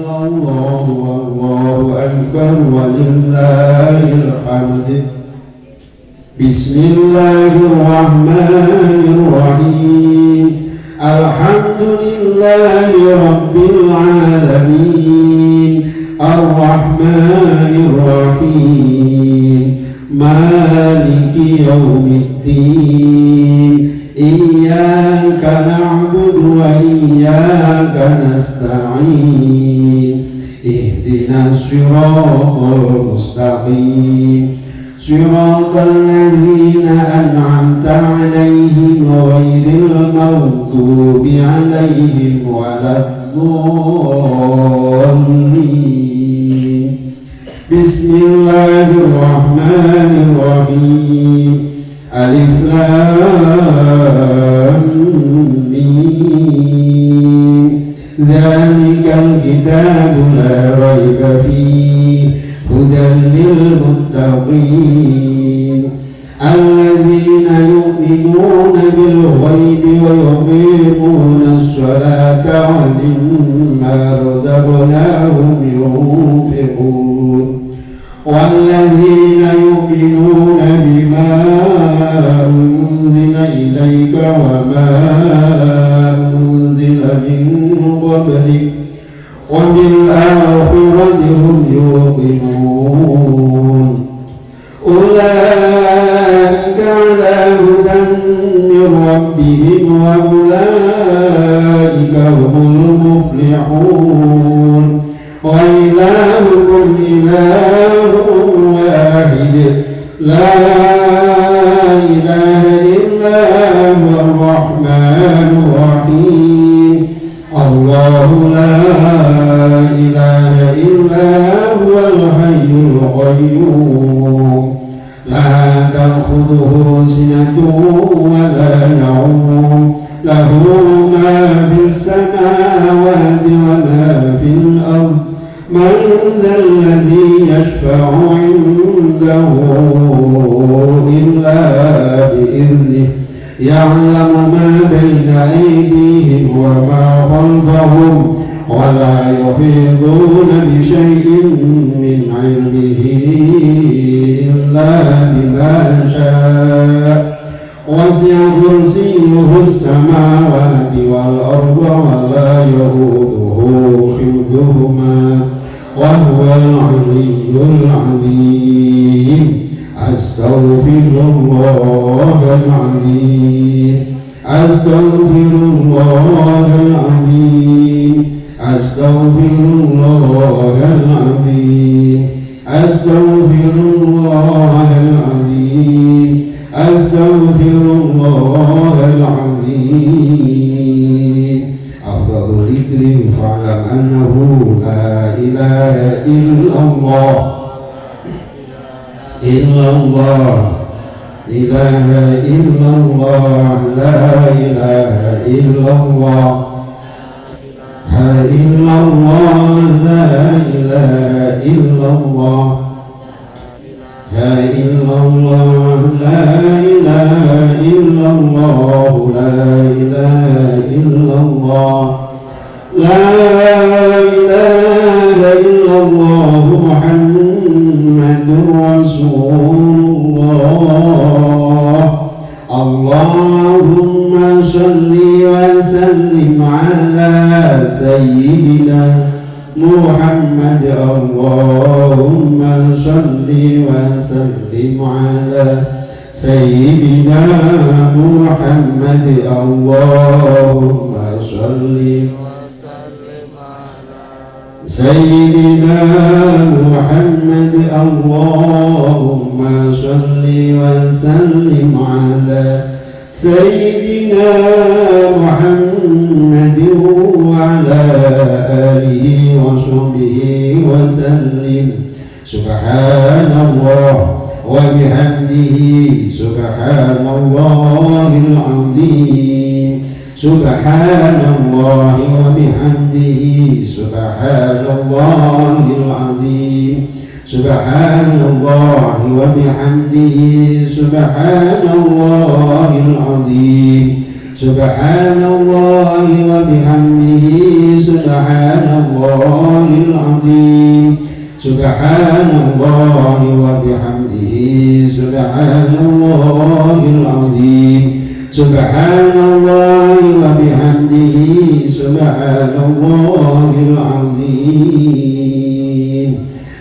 illallah wallahu akbar walillahil hamd. Bismillahirrahmanirrahim. Alhamdulillahi rabbil alamin. Ar-Rahmanir Rahim. Maliki yaumiddin. Iyyaka na'budu wa iyyaka nasta'in. Ihdinas siratal mustaqim. Siratal ladzina an'amta 'alaihim ghairil maghdubi 'alaihim waladdallin. Bismillahirrahmanirrahim. Alif lam mim. Dzalikal kitabu la raiba fihi hudan lil muttaqin. Alladzina yu'minuna bil ghaibi wa yuqimuna as-salata wa mimma razaqnahum yunfiqun. والذين يؤمنون بما أنزل إليك وما أنزل من قبلك وبالآخرة هم يوقنون. أولئك على هدى من ربهم وأولئك هم المفلحون. وإلهكم إله واحد لا إله إلا هو الرحمن الرحيم. الله لا إله إلا هو الحي القيوم لا تأخذه سنة ولا نوم له ما في السماوات وما في الأرض. من ذا الذي يشفع عنده إلا بإذنه. يعلم ما بين أيديهم وما خلفهم ولا يحيطون بشيء من علمه إلا بما شاء. وسع كرسيه السماوات والأرض ولا يؤوده حفظهما وهو العلي العظيم. أستغفر الله العظيم. أستغفر الله العظيم. أستغفر الله العظيم. أستغفر الله العظيم. أستغفر الله العظيم. أفضل ذكر فاعلم أنه لا إله إلا الله. إلا الله. إله إلا الله. لا إله إلا الله. لا إلا الله. لا إله إلا الله. لا إلا الله. لا إله إلا الله. لا إله إلا الله. لا إله إلا الله. محمد رسول الله. اللهم صل وسلم على سيدنا محمد. اللهم صل وسلم على سيدنا محمد. اللهم صل وسلم على سيدنا محمد. اللهم صل وسلم على سيدنا محمد وعلى آله وصحبه وسلم. سبحان الله وبحمده. سبحان الله العظيم. سبحان الله وبحمده. سبحان الله العظيم. سبحان الله وبحمده. سبحان الله العظيم. سبحان الله وبحمده. سبحان الله Subhanallah wa bihamdihi subhanallahil azim. Subhanallah wa bihamdihi subhanallahil azim.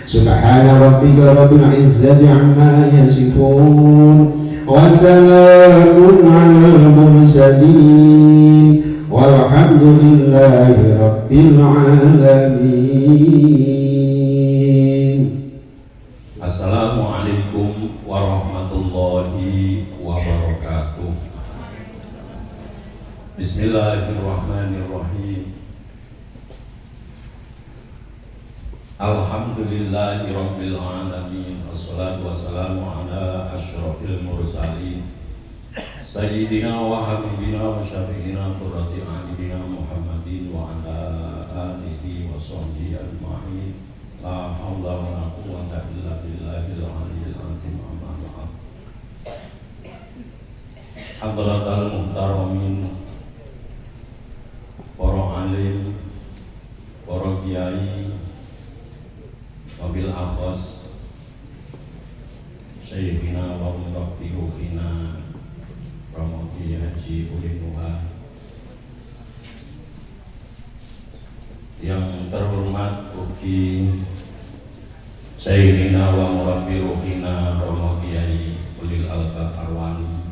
Subhana rabbika rabbil izzati amma yasifun wa salamun alal mursalin walhamdulillahi rabbil alamin. Assalamualaikum warahmatullahi wabarakatuh. Bismillahirrahmanirrahim. Alhamdulillahi rabbil alamin. Wassalatu wassalamu ala asyrafil mursalin Sayyidina wa habibina wa syafi'ina qurrati a'yunina Muhammadin wa ala alihi wa sahbihi ajma'in. La haula wa la quwwata illa billahil aliyyil azim. Amma ba'd. Hadratal muhtaramin, para alim, para kiai, wabil akhos Syekhina wa murabbi ruhina Ramadi Haji Ulinuha, yang terhormat ugi Syekhina wa murabbi ruhina Ramadi Ulil Albab Arwani,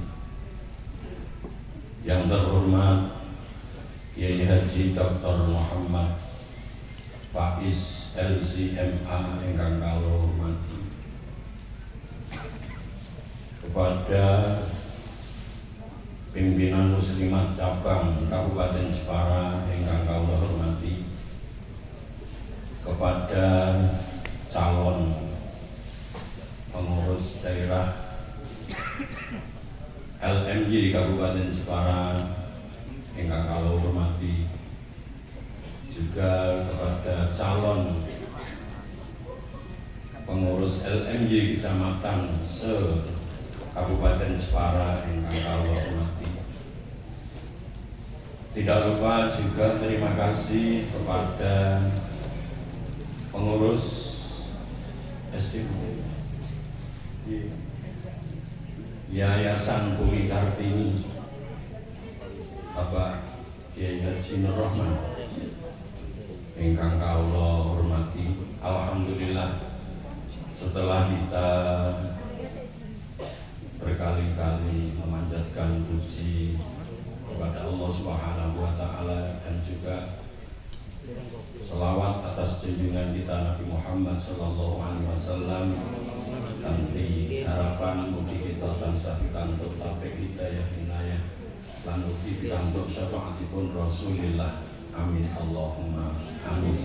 yang terhormat Kiai Haji Dr. Muhammad Faiz LCMA ingkang kula hormati, kepada pimpinan muslimat cabang Kabupaten Jepara ingkang kula hormati, kepada calon pengurus daerah LMY Kabupaten Jepara ingkang kula hormati, juga kepada calon pengurus LMY Kecamatan se-Kabupaten Jepara ingkang kula hormati. Tidak lupa juga terima kasih kepada pengurus SDM Yayasan Bumi Kartini, Bapak Kiai Haji Nur Rahman ingkang kula hormati. Alhamdulillah, setelah kita berkali-kali memanjatkan puji kepada Allah Subhanahu wa taala dan juga selawat atas junjungan kita Nabi Muhammad sallallahu alaihi wasallam, kanthi harapan mugi kita tansah pikantuk taufik hidayah inayah lan ugi pikantuk syafaatipun Rasulillah. Amin Allahumma amin.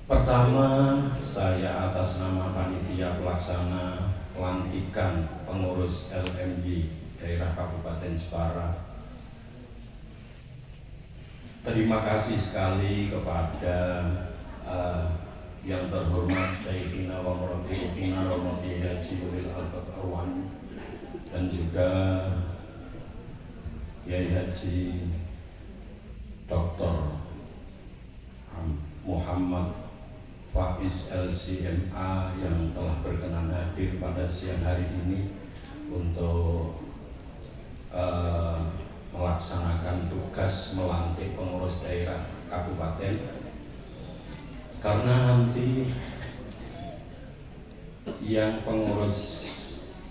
Pertama, saya atas nama panitia pelaksana pelantikan pengurus LMY daerah Kabupaten Jepara, terima kasih sekali kepada yang terhormat Syekhina wa murabbi ruhina Ramadi Haji Ulil Albab Arwani dan juga Kiai Haji Dr. Muhammad Faiz LCMA yang telah berkenan hadir pada siang hari ini untuk melaksanakan tugas melantik pengurus daerah kabupaten, karena nanti yang pengurus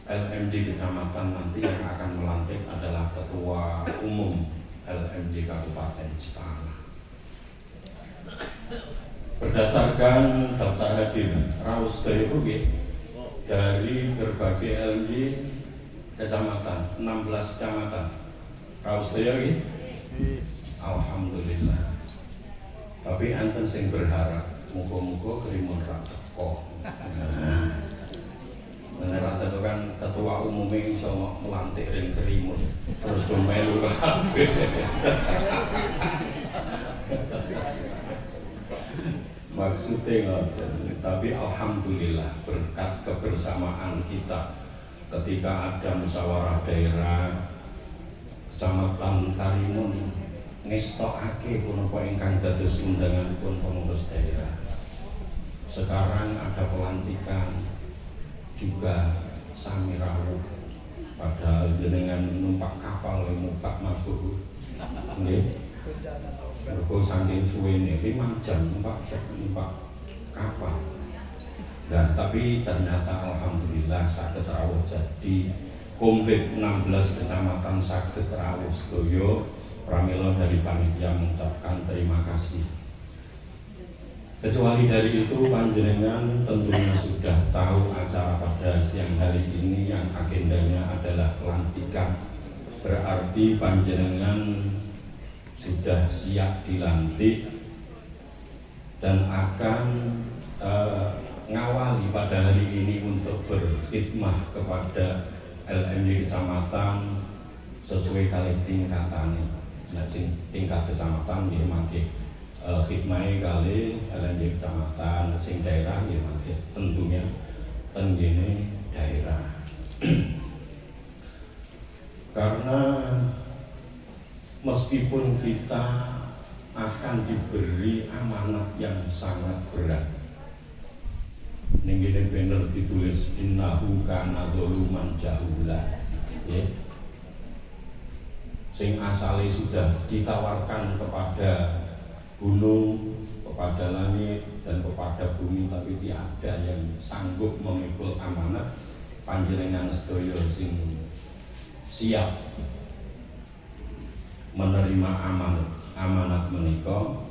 LMD kecamatan nanti yang akan melantik adalah ketua umum LMD Kabupaten Jepara. Berdasarkan daftar hadir raus dari berbagai LMD kecamatan, 16 kecamatan raus dari alhamdulillah. Tapi anten sing berharap muga-muga krimun ra teko. Menerang itu kan ketua umumnya iso melantik ring kerimun terus do melu kabeh. Maksudnya ngoten, tapi alhamdulillah berkat kebersamaan kita ketika ada musyawarah daerah Kecamatan Karimun ngestokake punapa ingkang dados undanganipun pengurus daerah. Sekarang ada pelantikan juga sami rawuh, padahal jenengan numpak kapal numpak mabuk nggih. Mergo saking suwene 5 jam numpak kapal. Nah, tapi ternyata alhamdulillah saged rawuh jadi komplit 16 kecamatan saged rawuh sedaya. Pramila dari panitia mengucapkan terima kasih. Kecuali dari itu, panjenengan tentunya sudah tahu acara pada siang hari ini yang agendanya adalah pelantikan. Berarti panjenengan sudah siap dilantik dan akan ngawali pada hari ini untuk berkhidmah kepada LMD kecamatan sesuai kali tingkatannya. Nah, tingkat kecamatan dia mangke khidmai kali LMD kecamatan, sing daerah ya mangke tentunya tenggene daerah. Karena meskipun kita akan diberi amanat yang sangat berat, ning kene bener ditulis innahu kana dzuluman jahula, ya. Sing asale sudah ditawarkan kepada gunung, kepada langit, dan kepada bumi, tapi tidak ada yang sanggup memikul amanat. Panjenengan sedaya sing siap menerima amanat menika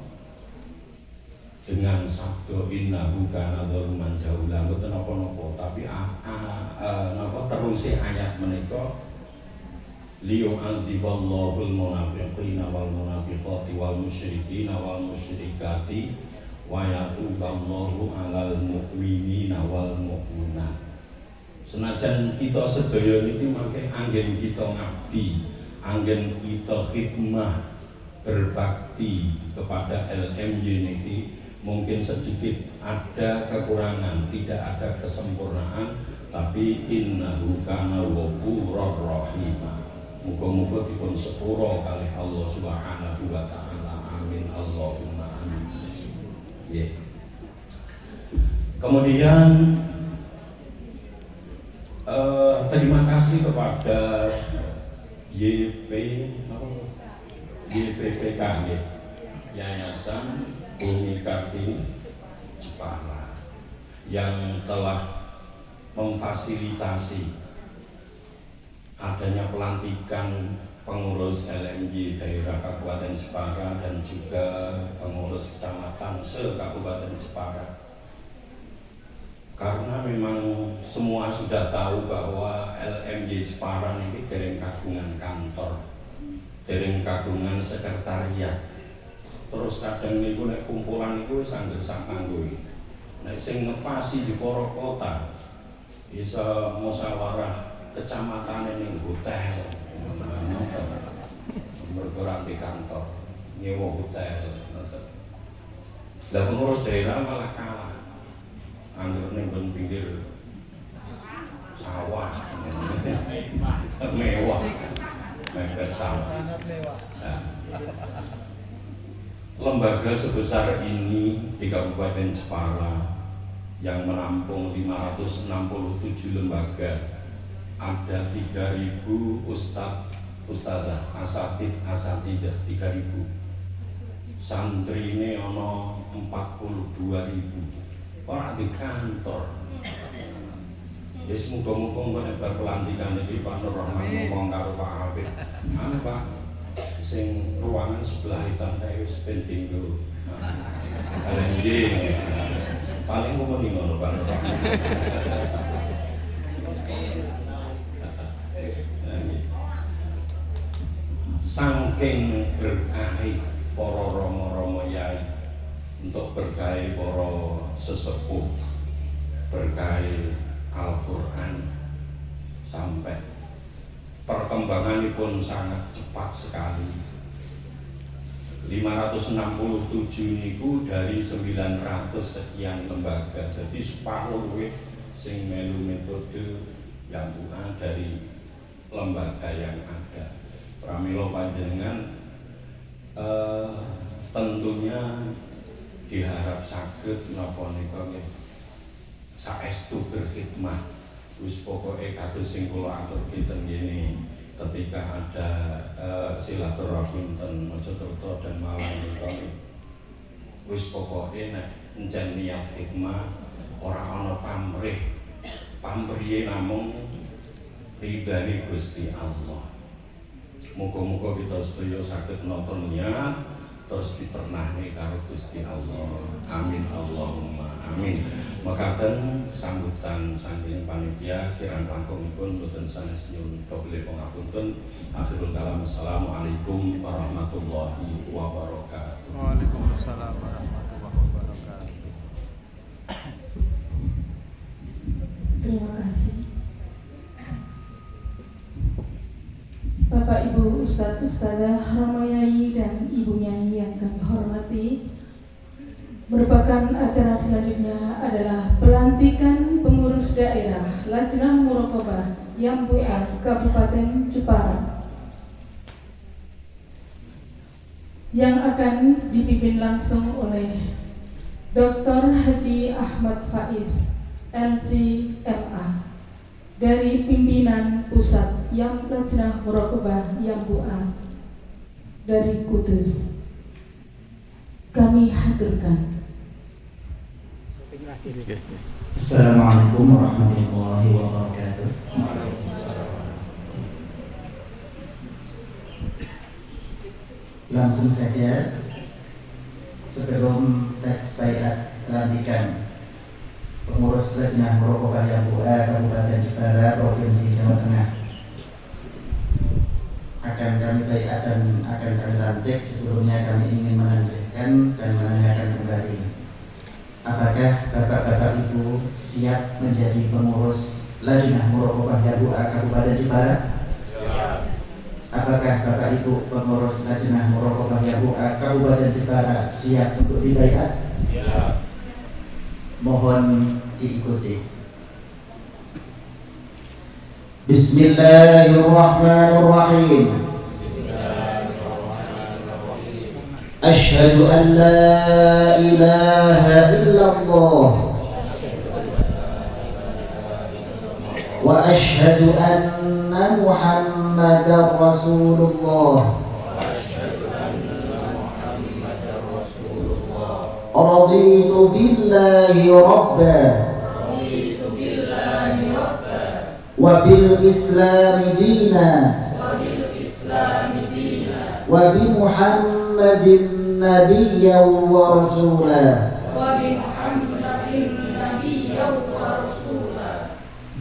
dengan sabda innahu kana dzuluman jahula, mboten napa-napa, tapi napa teruse ayat menika liyu'adziballahul munafiqina wal munafiqati wal musyrikina wal musyrikati wa yatuballahu 'alal mu'minina wal mu'minat. Senajan kita sedaya niki mangke anggen kita ngabdi, anggen kita khidmah berbakti kepada LMY niki mungkin sedikit ada kekurangan, tidak ada kesempurnaan, tapi innahu kana ghafurur rahim. Muga-muga dipun sepuro kalih Allah Subhanahu wa taala. Amin Allahumma amin. Yeah. Kemudian terima kasih kepada YPPK Yayasan Bumi Kartini Jepara yang telah memfasilitasi adanya pelantikan pengurus LMY daerah Kabupaten Jepara dan juga pengurus kecamatan se-Kabupaten Jepara. Karena memang semua sudah tahu bahwa LMY Jepara ini dereng kagungan kantor, dereng kagungan sekretariat. Terus kadang niku nek kumpulan niku sanggeng sak kanggo. Nek sing ngepasi Jepara kota bisa musyawarah kecamatan ning hotel, bergerak kantor, nyewa hotel. Lah pengurus daerah malah kalah, anggur ning pinggir sawah, mewah, mepet sawah. Nah, lembaga sebesar ini di Kabupaten Jepara yang menampung 567 lembaga, ada 3.000 ustadzah, asatidah 3.000, santri ini ono 42.000, orang di kantor. Ya semoga-moga nek pelantikan iki Pak Nur Rahman ngomong karo Pak Hafid, anu Pak, sing ruangan sebelah hitam kae wis penting dulu. Alhamdulillah. Paling ngomong ngono Pak Nur Rahman. Saking berkahi para rama-rama yai, untuk berkahi para sesepuh, berkahi Al-Quran, sampai perkembangannya pun sangat cepat sekali. 567 niku dari 900 sekian lembaga, jadi separuh sing melu metode yang bukan dari lembaga yang ada. Pramila panjenengan tentunya diharap saged napa nika nggih saestu berkhidmat. Wis pokoke kados sing kula aturke ten kene ketika ada silaturahim ten Mojokerto dan Malang nika wis pokoke nek njen niat khidmat ora ana pamrih namung ridane Gusti Allah. Muga-muga kita sedaya saged nonton niat terus dipernahne karo Gusti Allah. Amin Allahumma amin. Mekaten sambutan saking panitia kirang langkungipun boten sanes nyuwun kabeh pangapunten. Akhirul kalam assalamualaikum warahmatullahi wabarakatuh. Waalaikumsalam warahmatullahi wabarakatuh. Terima kasih Bapak Ibu Ustadz Ustadzah Ramayai dan Ibu Nyai yang kami hormati. Merupakan acara selanjutnya adalah pelantikan pengurus daerah Lajnah Muraqabah Yambu'a Kabupaten Jepara yang akan dipimpin langsung oleh Dr. Haji Ahmad Faiz LCMA dari pimpinan pusat yang Lajnah Muraqabah Yambu'a dari Kudus. Kami haturkan. Assalamualaikum warahmatullahi wabarakatuh. Langsung saja sebelum teks baiat pelantikan pengurus Lajnah Muraqabah Yambu'a Kabupaten Jepara Provinsi Jawa Tengah akan kami baiat dan akan kami lantik. Sebelumnya kami ingin menanyakan dan menanyakan kembali, apakah Bapak-Bapak Ibu siap menjadi pengurus Lajnah Muraqabah Yambu'a Kabupaten Jepara? Siap. Apakah Bapak Ibu pengurus Lajnah Muraqabah Yambu'a Kabupaten Jepara siap untuk dibaiat? Siap. Mohon diikuti. Bismillahirrahmanirrahim. Asyhadu an la ilaha illallah wa asyhadu anna Muhammadar Rasulullah. Raditu billahi rabba wa bil islami dina wa bi Muhammadin nabiyyan wa rasulah.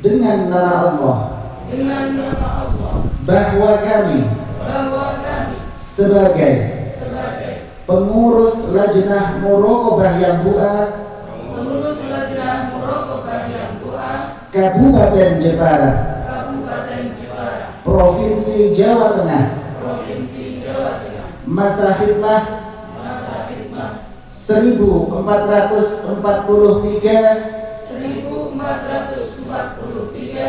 Dengan nama Allah, bahwa kami sebagai pengurus Lajnah Muraqabah Yambu'a Kabupaten Jepara Provinsi Jawa Tengah, masa khidmah 1443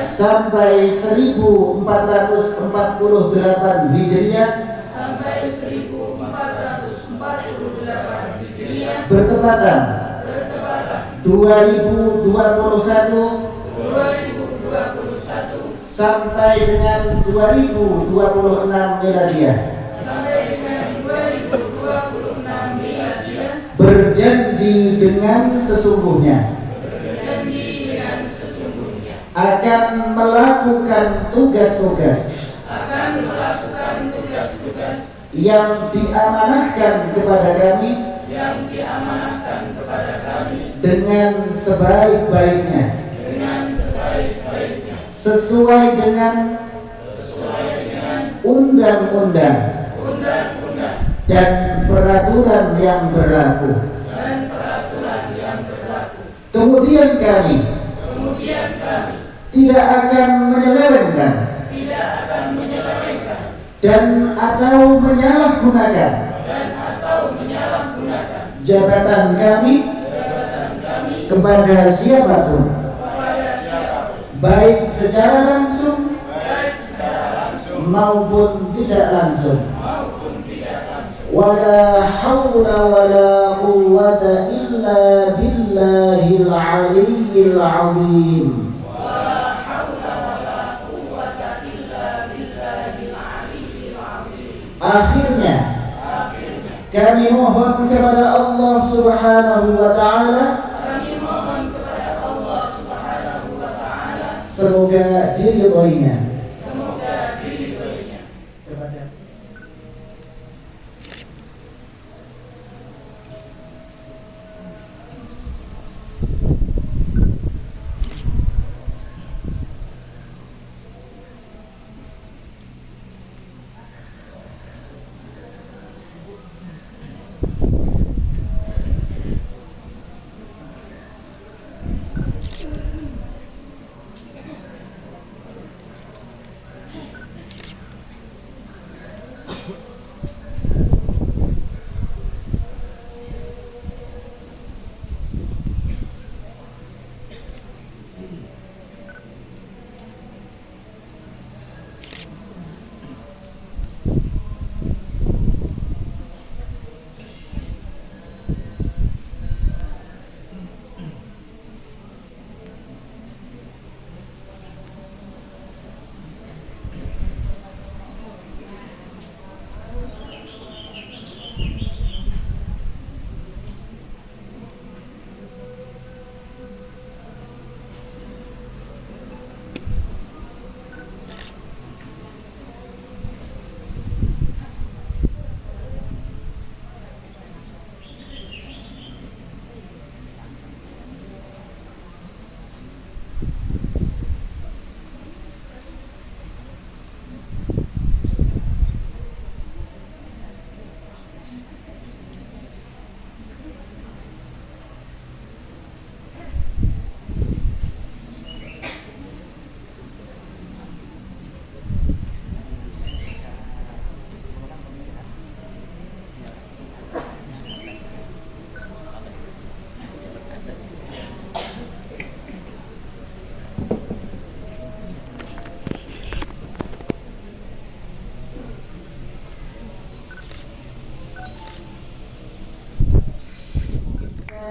sampai 1448 Hijriah bertepatan 2021 sampai dengan 2026 Miladiah. Berjanji dengan sesungguhnya akan melakukan tugas-tugas yang diamanahkan kepada kami dengan sebaik-baiknya, sesuai dengan undang-undang dan peraturan yang berlaku. Kemudian kami tidak akan menyelewengkan dan atau menyalahgunakan jabatan kami kepada siapapun, baik secara langsung maupun tidak langsung, ولا حول ولا قوة إلا بالله العلي العظيم. Akhirnya kami mohon kepada Allah Subhanahu wa taala, semoga diridhoinya.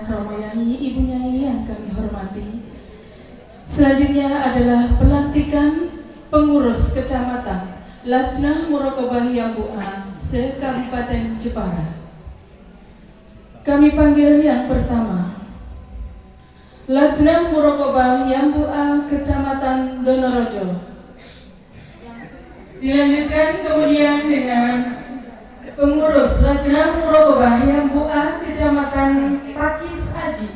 Romayai, Ibu Nyai yang kami hormati. Selanjutnya adalah pelantikan pengurus kecamatan Lajnah Muraqabah Yambu'a se-Kabupaten Jepara. Kami panggil yang pertama, Lajnah Muraqabah Yambu'a Kecamatan Donorojo. Dilanjutkan kemudian dengan pengurus Lajnah Muraqabah Yambu'a Kecamatan Pakis Aji.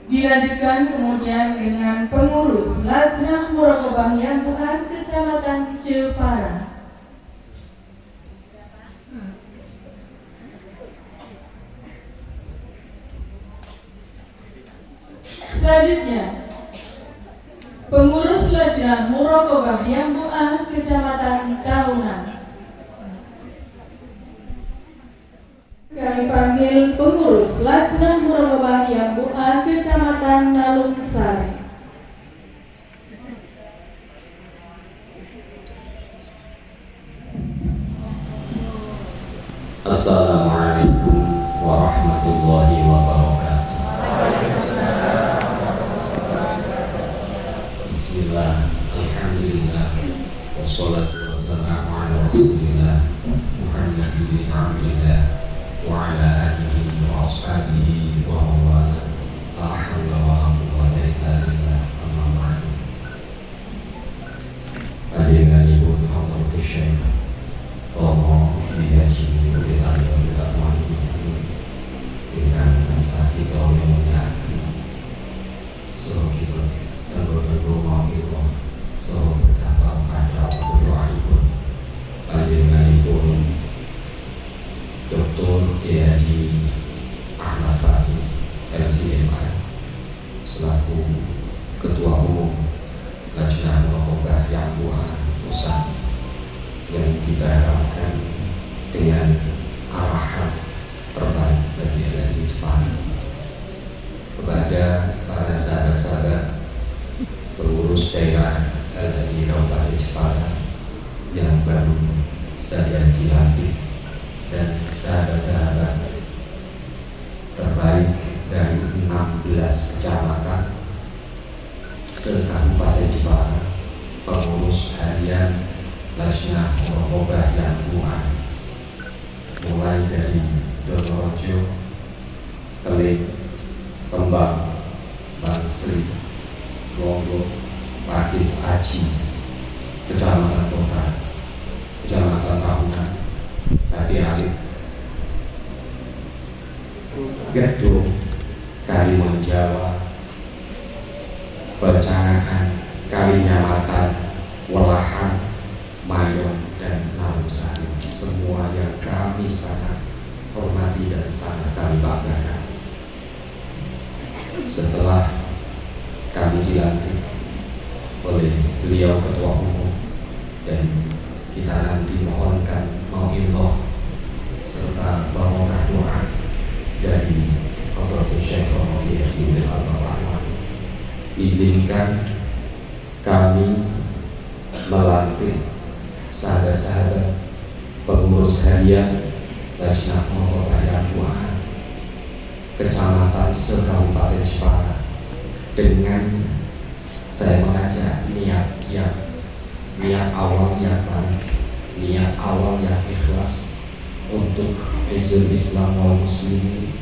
Dilanjutkan kemudian dengan pengurus Lajnah Muraqabah Yambu'a Kecamatan Jepara. Selanjutnya, pengurus Lajnah Muraqabah Yambu'a Kecamatan Daunan. Kami panggil pengurus Lajnah Muraqabah Yambu'a Kecamatan Nalung Sari. Assalamualaikum warahmatullahi wabarakatuh. Bismillah, alhamdulillah, wassalatu wassalamu ala rasulillah Muhammadin bin Abdillah wa ala alihi wa ashabihi wa mawala. La hawla wa la quwwata illa billah. Amma ba'du. Panjenenganipun Hadratus Syekh Romo Haji Murid Al-Abdul Rahman dengan rasa kita memuliakan suruh kita tegur-tegur mau kita suruh berkata pada berdoa pun panjenenganipun Dr. Haji Ahmad Faiz LCMI selaku Ketua Umum Lajnah Muraqabah Yambu'a Pusat yang kita harapkan dengan arahan terbaik bagi LNI Jepara. Kepada para sahabat-sahabat pengurus daerah LNI Kabupaten Jepara yang baru saja se-Kabupaten Jepara, pengurus harian Lajnah Muraqabah yang Bu'an, mulai dari Donorejo, Keling, Kembang, Bangsri, Lombok, Pakis, Aji, Kecamatan Kota, Kecamatan Tahunan, Tadi Alif, Gedung, Kalimantan Jawa, Pencangaan, Kalinyamatan, Welahan, Mayon, dan Nalusari, semua yang kami sangat hormati dan sangat kami banggakan. Setelah kami dilantik oleh beliau Ketua Umum dan kita nanti mohonkan mau'idhah serta barokah doa dari Fadlatul Syekh Muhammad bin Al-Bahwan, izinkan kami melantik sahabat-sahabat pengurus harian Lajnah Muraqabah yang Bu'an Kecamatan se-Kabupaten Jepara dengan saya mengajak niat awal yang baik, niat awal yang ikhlas untuk Hizbul Islam wal Muslimin,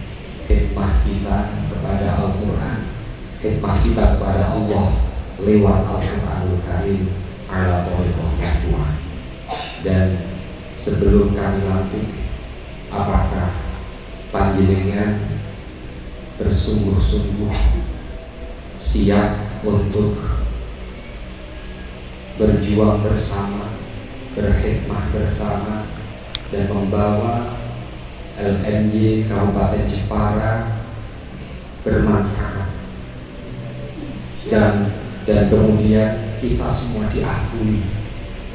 khidmah kita kepada Al-Quran, khidmah kita kepada Allah lewat Al-Quranul Karim ala thariqah Tuhan. Dan sebelum kami lantik, apakah panjenengan bersungguh-sungguh siap untuk berjuang bersama, berkhidmah bersama, dan membawa LMJ Kabupaten Jepara bermanfaat dan kemudian kita semua diakui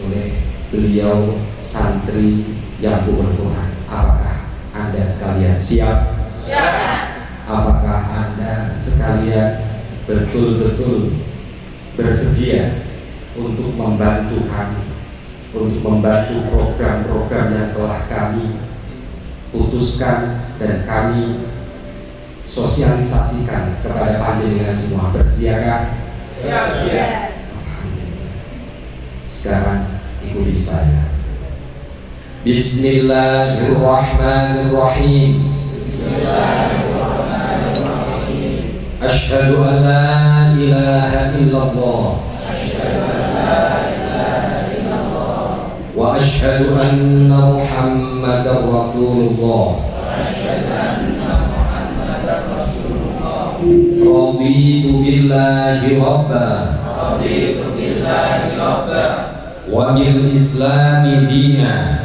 oleh beliau santri yang berquran. Apakah Anda sekalian siap? Apakah Anda sekalian betul-betul bersedia untuk membantu kami, untuk membantu program-program yang telah kami putuskan dan kami sosialisasikan kepada panjenengan semua? Bersiapkah? Siap. Sekarang ikuti saya. Bismillahirrahmanirrahim. Asyhadu an la ilaha illallah wa asyhadu anna Muhammadar Rasulullah. Raditu billahi rabba wa bil islami dina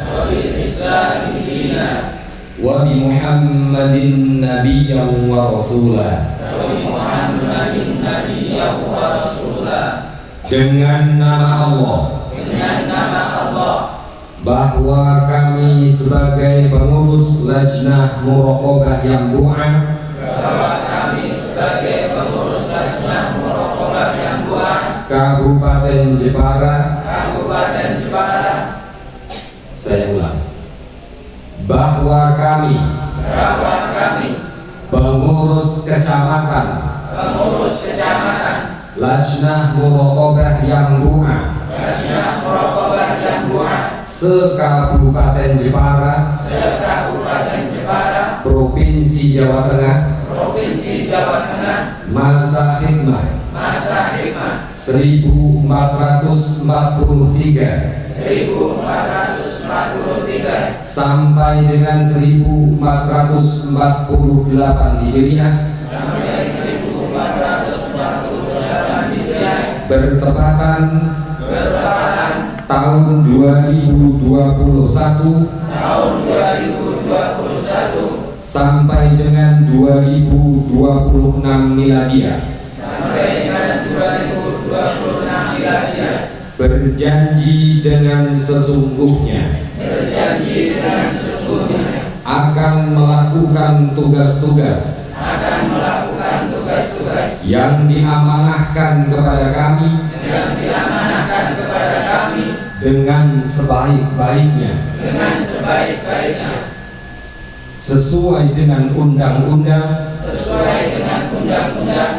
wa bi Muhammadin nabiyyan wa rasulah. Dengan nama Allah, bahwa kami sebagai pengurus Lajnah Muraqabah yang Bu'an Kabupaten Jepara, saya ulang, bahwa kami pengurus kecamatan Lajnah Muraqabah yang Bu'an se-Kabupaten Jepara, Provinsi Jawa Tengah, masa khidmah 1443 sampai dengan 1448 Hijriah, bertepatan tahun 2021 sampai dengan 2026 Miladiah. Berjanji dengan sesungguhnya akan melakukan tugas-tugas yang diamanahkan kepada kami dengan sebaik-baiknya, sesuai dengan undang-undang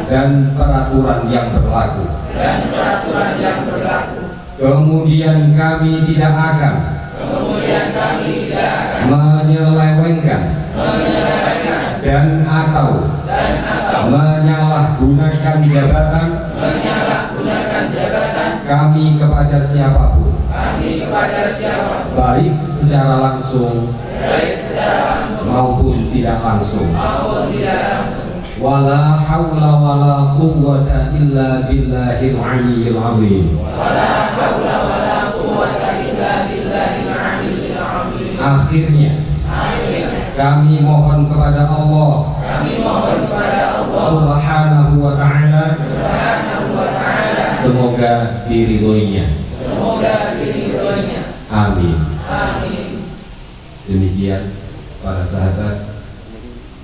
dan peraturan yang berlaku. Kemudian kami tidak akan menyelewengkan dan atau menyalahgunakan jabatan kami kepada siapapun, baik secara langsung maupun tidak langsung. Wala haula wala quwwata illa billahil aliyyil azim. Akhirnya kami mohon kepada Allah Subhanahu wa ta'ala semoga diridhoinya. Amin. Demikian para sahabat,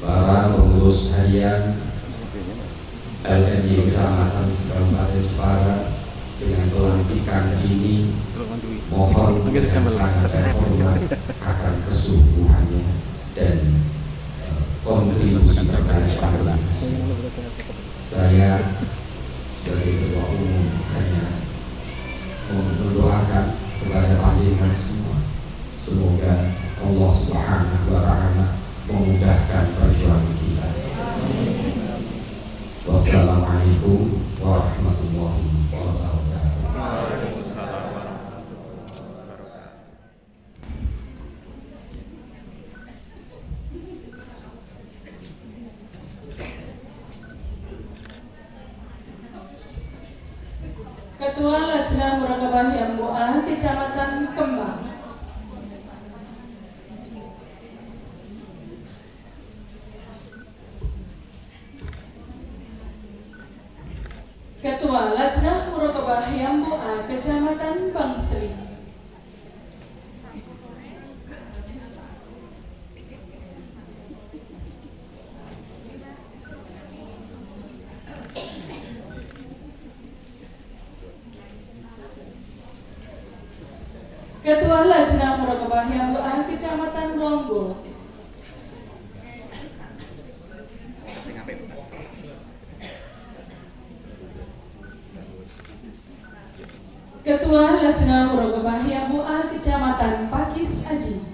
para pengurus harian LNI Kecamatan Kabupaten Jepara, dengan pelantikan ini mohon dengan sangat terhormat akan kesungguhannya dan kontribusi terkait organisasi. Saya sebagai ketua umum hanya mendoakan kepada panjenengan semua, semoga Allah Subhanahu wa ta'ala memudahkan perjuangan kita. Wassalamualaikum warahmatullahi wabarakatuh. Ketua Lajnah Muraqabah MUA Kecamatan Kembang. Ketua Lajnah Muraqabah MUA Kecamatan Bangsri. Ketua Lajnah Muraqabah MUA Kecamatan Ronggo. Ketua Lajnah Muraqabah MUA Kecamatan Pakis Aji.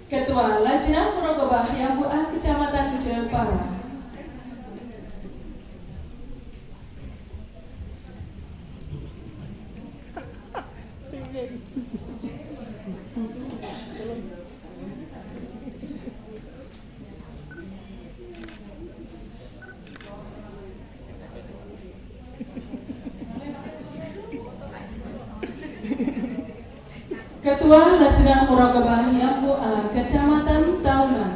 Ketua Lajnah Muraqabah MUA Kecamatan Jepara. Ketua Lajnah Muraqabah MUA Kecamatan Tahunan.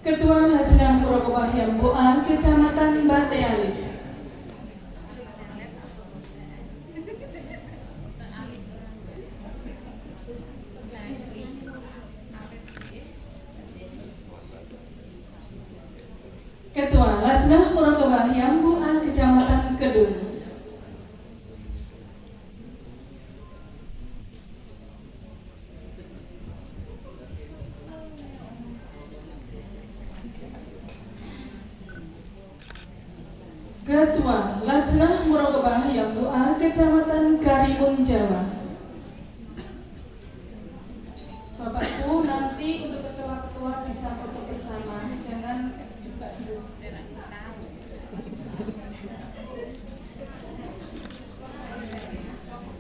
Ketua Lajnah Muraqabah MUA Kecamatan Bateali. Ketua Lajnah Muraqabah MUA Kecamatan Kedung. Ketua Lajnah Muraqabah MUA Kecamatan Karimun Jawa. Bapak Ibu, nanti untuk ketua-ketua bisa foto bersama, jangan juga dulu.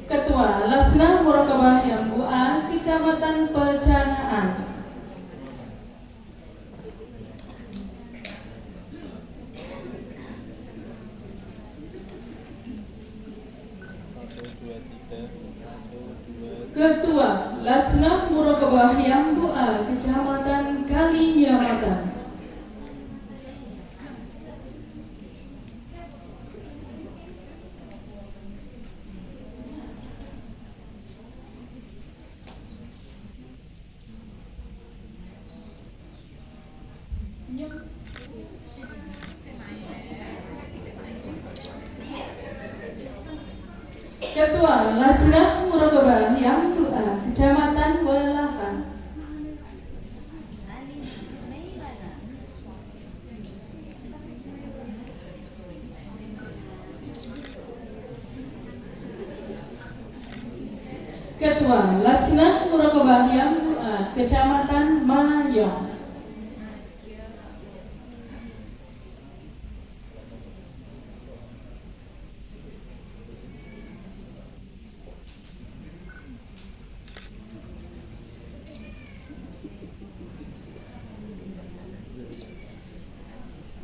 Ketua Lajnah Muraqabah MUA Kecamatan Pecanaan. Ketua Lajnah Muraqabah MUA Kecamatan Kalinyamatan. Ketua Lajnah Muraqabah yang Doa Kecamatan Welahan. Ketua Lajnah Muraqabah yang Doa Kecamatan Mayong.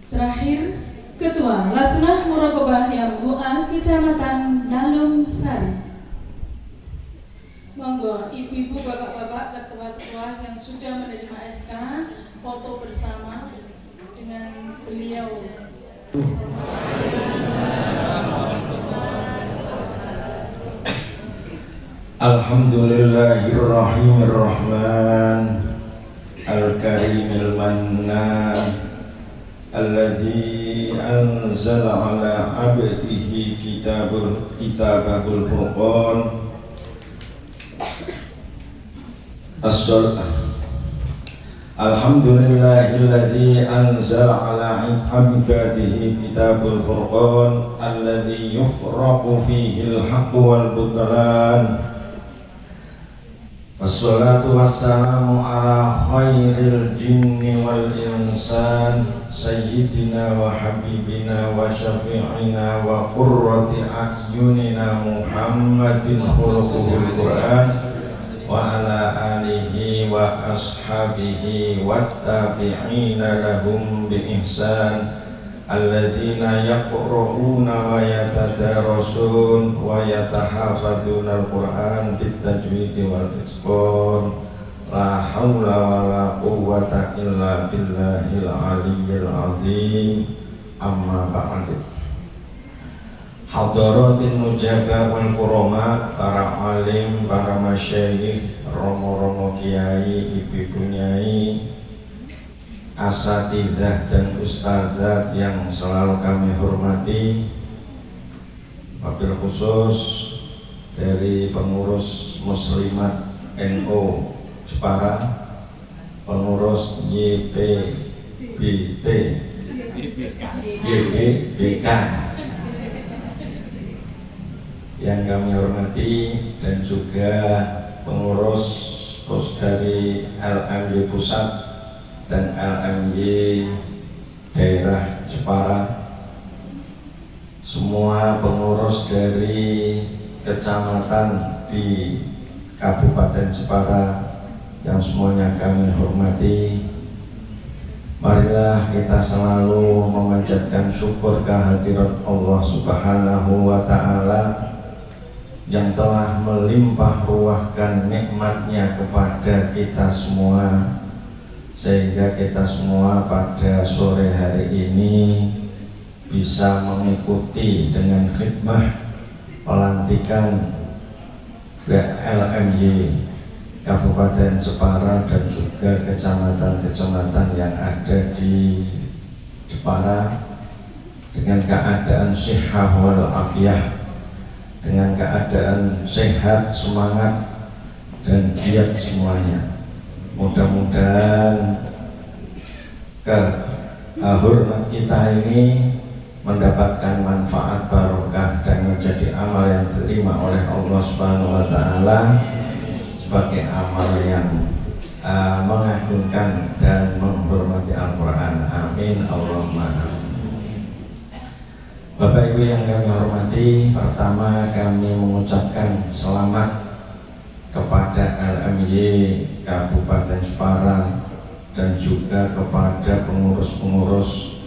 Terakhir, Ketua Lajnah Muraqabah yang Doa Kecamatan Dalem Sari. Monggo ibu-ibu, bapak-bapak, ketua-ketua yang sudah menerima SK foto bersama dengan beliau. Alhamdulillahirrahman Al-Karimil Mannan Alladzi anzala ala abdihi kitabahul furqan Alhamdulillahilladzi anzala ala abdihi kitabul furqan alladzi yufraqu fihi al-haqqu wal butlan. Wassalatu wassalamu ala khairil jinni wal insan sayyidina wa habibina wa syafi'ina wa qurrati a'yunina Muhammadin khuluquhul Qur'an wa ala alihi wa ashabihi wattabi'ina lahum bi ihsan alladzina yaqra'una wa yatadarasun wa yatahafadzuna al-Qur'an bit-tajwid wal itqan la haula wa la quwwata illa billahil aliyyil azim amma ba'du. Hadaratin mujaba wal kurama, para alim, para masyayikh, romo-romo kiai, ibu-ibu nyai, asatidzah dan ustadzat yang selalu kami hormati, wabil khusus dari pengurus muslimat NU Jepara, pengurus YPBT YBK yang kami hormati, dan juga pengurus dari LMY Pusat dan LMY Daerah Jepara, semua pengurus dari kecamatan di Kabupaten Jepara yang semuanya kami hormati. Marilah kita selalu memanjatkan syukur kehadirat Allah Subhanahu wa Ta'ala yang telah melimpah ruahkan nikmatnya kepada kita semua, sehingga kita semua pada sore hari ini bisa mengikuti dengan khidmah pelantikan LMY Kabupaten Jepara dan juga kecamatan-kecamatan yang ada di Jepara dengan keadaan sihah wal afiyah, dengan keadaan sehat, semangat, dan giat semuanya. Mudah-mudahan hormat kita ini mendapatkan manfaat barokah dan menjadi amal yang diterima oleh Allah Subhanahu wa Ta'ala sebagai amal yang mengagungkan dan menghormati Al-Quran. Amin Allahumma amin. Bapak Ibu yang kami hormati, pertama kami mengucapkan selamat kepada LMY Kabupaten Jepara dan juga kepada pengurus-pengurus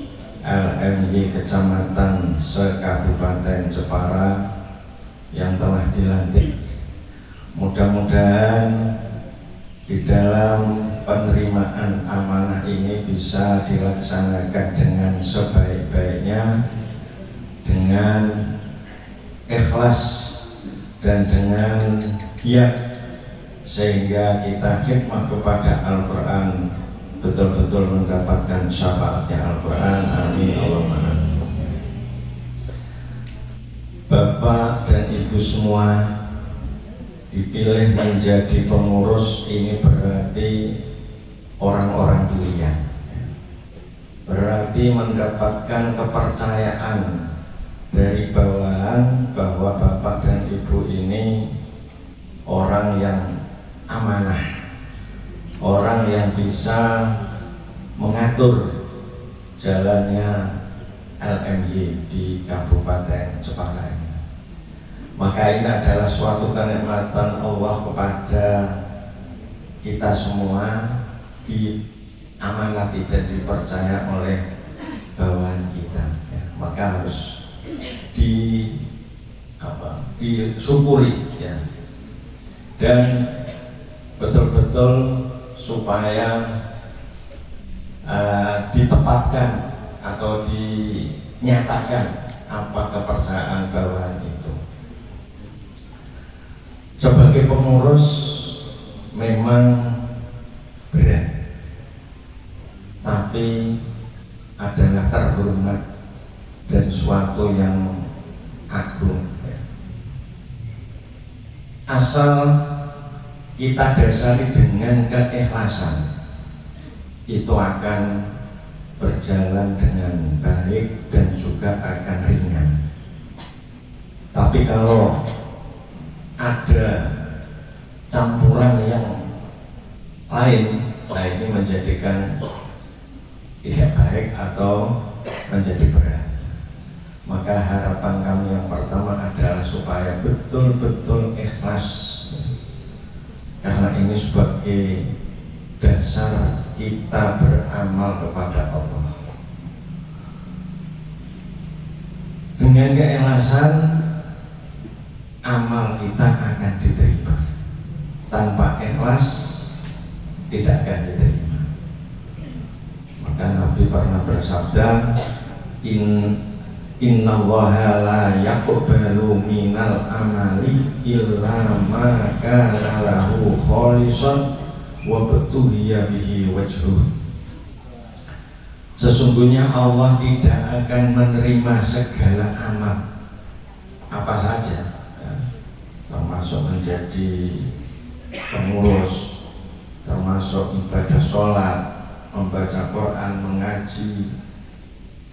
LMY Kecamatan se-Kabupaten Jepara yang telah dilantik. Mudah-mudahan di dalam penerimaan amanah ini bisa dilaksanakan dengan sebaik-baiknya, dengan ikhlas dan dengan giat, sehingga kita khidmat kepada Al-Quran betul-betul mendapatkan syafaatnya Al-Quran. Amin Allahumma amin. Bapak dan Ibu ibu semua dipilih menjadi pengurus, ini berarti orang-orang pilihan, berarti mendapatkan kepercayaan dari bawahan bahwa bapak dan ibu ini orang yang amanah, orang yang bisa mengatur jalannya LMY di Kabupaten Jepara ini. Maka ini adalah suatu kenikmatan Allah kepada kita semua, diamanati dan dipercaya oleh bawahan kita, ya. Maka harus disyukuri, ya. Dan betul-betul supaya ditempatkan atau dinyatakan apa kepercayaan bawahan itu. Sebagai pengurus memang berat, tapi adalah terhormat dan suatu yang agung, ya. Asal kita dasari dengan keikhlasan, itu akan berjalan dengan baik dan juga akan ringan. Tapi kalau ada campuran yang lain, nah ini menjadikan tidak baik atau menjadi berat. Maka harapan kami yang pertama adalah supaya betul-betul ikhlas, karena ini sebagai dasar kita beramal kepada Allah. Dengan keikhlasan, amal kita akan diterima. Tanpa ikhlas, tidak akan diterima. Maka Nabi pernah bersabda, Innallaha la yaqbalu minal amali illa ma kana lahu khalisan wa batuhiya bihi wajhuh. Sesungguhnya Allah tidak akan menerima segala amal apa saja, ya, termasuk menjadi pengurus, termasuk ibadah sholat, membaca Quran, mengaji,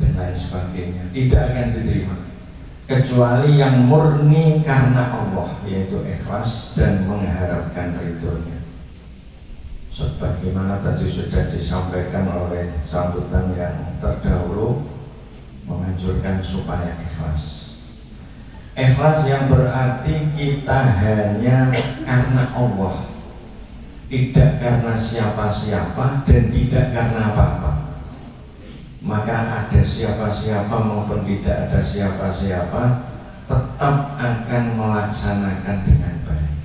dan lain sebagainya, tidak akan diterima kecuali yang murni karena Allah, yaitu ikhlas dan mengharapkan ridhonya. Sebagaimana tadi sudah disampaikan oleh sambutan yang terdahulu, menganjurkan supaya ikhlas. Ikhlas yang berarti kita hanya karena Allah, tidak karena siapa-siapa dan tidak karena apa-apa. Maka ada siapa-siapa maupun tidak ada siapa-siapa, tetap akan melaksanakan dengan baik.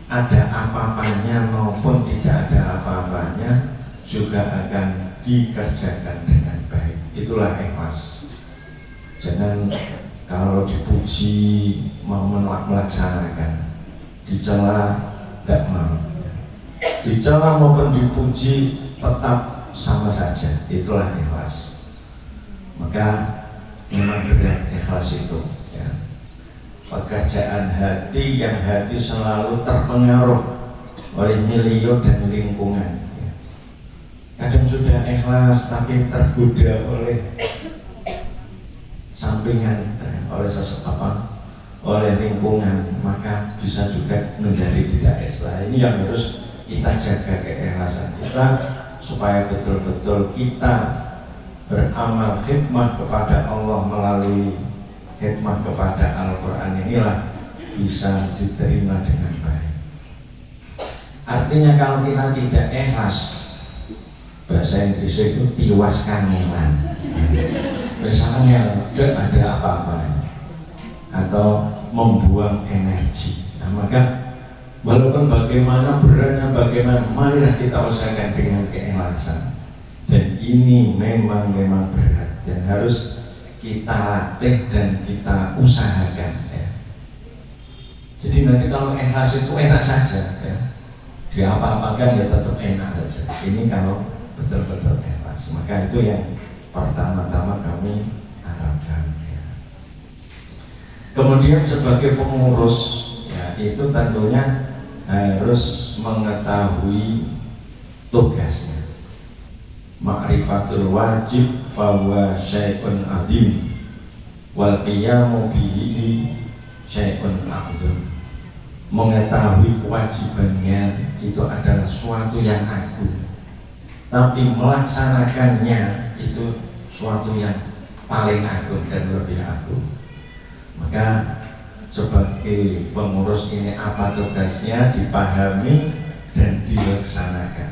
Ada apa-apanya maupun tidak ada apa-apanya juga akan dikerjakan dengan baik. Itulah ikhlas. Jangan kalau dipuji mau melaksanakan, dicela tidak mau, dicela maupun dipuji tetap sama saja. Itulah ikhlas. Maka memang berat ikhlas itu, ya. Pekerjaan hati yang hati selalu terpengaruh oleh milieu dan lingkungan, ya. Kadang sudah ikhlas tapi tergoda oleh sampingan, oleh sesuatu, oleh lingkungan, maka bisa juga menjadi tidak ikhlas. Ini yang harus kita jaga, keikhlasan kita, supaya betul-betul kita beramal khidmat kepada Allah melalui khidmat kepada Al-Quran, inilah bisa diterima dengan baik. Artinya kalau kita tidak ikhlas, bahasa Inggris itu tiwas kangelan, misalnya tidak ada apa-apa atau membuang energi. Nah, maka walaupun bagaimana beratnya, bagaimana, marilah kita usahakan dengan keikhlasan. Dan ini memang berat dan harus kita latih dan kita usahakan, ya. Jadi nanti kalau ikhlas itu enak saja, ya. Dia apa-apakan ya tetap enak saja. Ini kalau betul-betul ikhlas. Maka itu yang pertama-tama kami harapkan, ya. Kemudian sebagai pengurus ya itu tentunya harus mengetahui tugasnya. Ma'rifatul wajib fahuwa syai'un azim wal qiyamu bihi syai'un a'zam. Mengetahui kewajibannya itu adalah suatu yang agung, tapi melaksanakannya itu suatu yang paling agung dan lebih agung. Maka sebagai pengurus ini apa tugasnya dipahami dan dilaksanakan,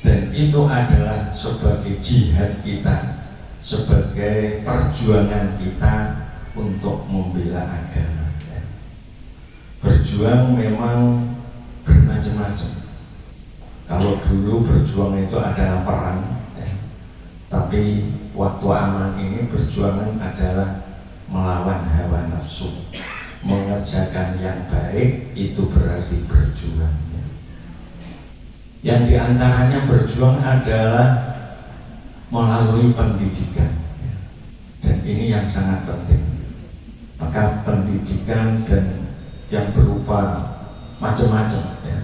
dan itu adalah sebagai jihad kita, sebagai perjuangan kita untuk membela agama. Berjuang memang bermacam-macam. Kalau dulu berjuang itu adalah perang, tapi waktu aman ini perjuangan adalah melawan hawa nafsu, mengerjakan yang baik, itu berarti berjuang. Yang diantaranya berjuang adalah melalui pendidikan, dan ini yang sangat penting. Maka pendidikan dan yang berupa macam-macam ya,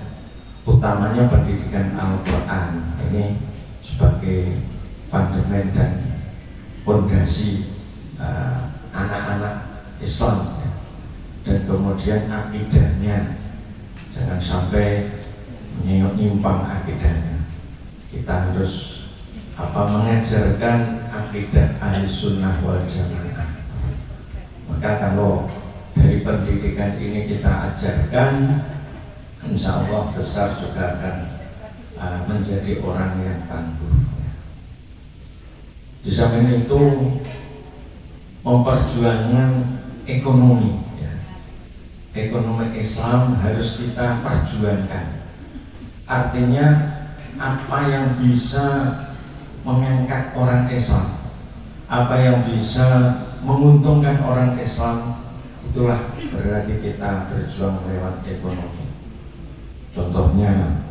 utamanya pendidikan Al-Quran ini sebagai fundament dan fondasi anak-anak Islam ya. Dan kemudian akidahnya jangan sampai menyimpang akidahnya. Kita harus mengajarkan akidah Ahlussunnah wal Jamaah. Maka kalau dari pendidikan ini kita ajarkan, insya Allah besar juga akan menjadi orang yang tangguh. Di samping itu memperjuangkan ekonomi ya. Ekonomi Islam harus kita perjuangkan. Artinya apa yang bisa mengangkat orang Islam, apa yang bisa menguntungkan orang Islam, itulah berarti kita berjuang lewat ekonomi. Contohnya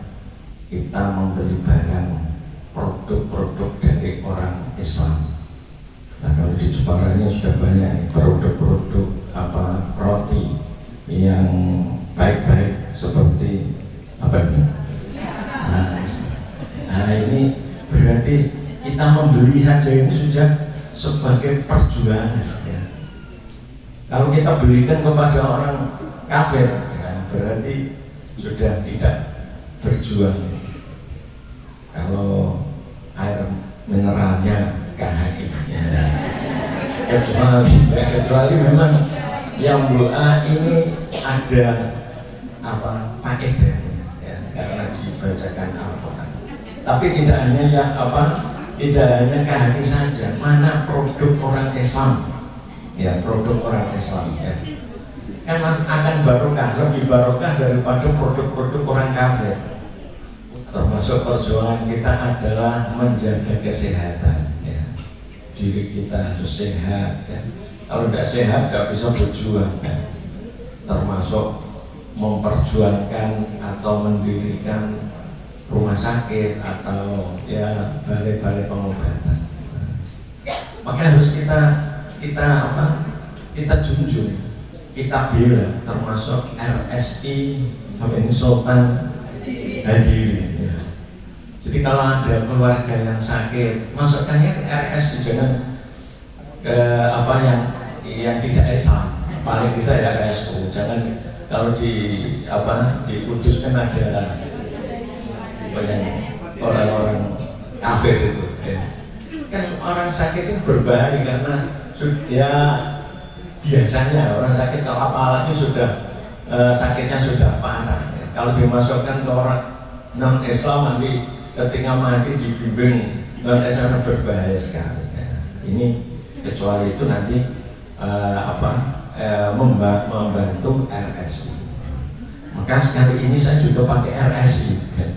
kita membeli barang, produk-produk dari orang Islam. Nah, kalau di Jepara ini sudah banyak produk-produk roti yang baik-baik seperti apa ini? Nah, ini berarti kita membeli saja ini sudah sebagai perjuangan ya. Kalau kita belikan kepada orang kafir ya, berarti sudah tidak berjuang. Kalau air mineralnya KHI ya. Kecuali memang yang doa ini ada faedahnya ya, karena dibacakan Al-Quran. Tapi tidak hanya tidak hanya KHI saja, mana produk orang Islam ya, produk orang Islam ya, kan akan barokah, lebih barokah daripada produk-produk orang kafir. Termasuk perjuangan kita adalah menjaga kesehatan ya. Diri kita harus sehat ya. Kalau tidak sehat tidak bisa berjuang ya. Termasuk memperjuangkan atau mendirikan rumah sakit atau ya balai-balai pengobatan. Maka harus kita junjung, kita bela, termasuk RSI Sultan Hadiri ya. Jadi kalau ada keluarga yang sakit, masukkannya ke RSI, jangan ke yang tidak Islam, paling tidak ya RSU. Jangan kalau di Kudus kan ada orang-orang kafir itu ya. Kan orang sakit itu berbahaya karena ya biasanya orang sakit kalau apalagi sudah sakitnya sudah parah ya. Kalau dimasukkan ke orang non-Islam nanti ketika mati dibimbing non-Islam berbahaya sekali ya. Ini kecuali itu nanti membantu RSI. Maka sekali ini saya juga pakai RSI ya.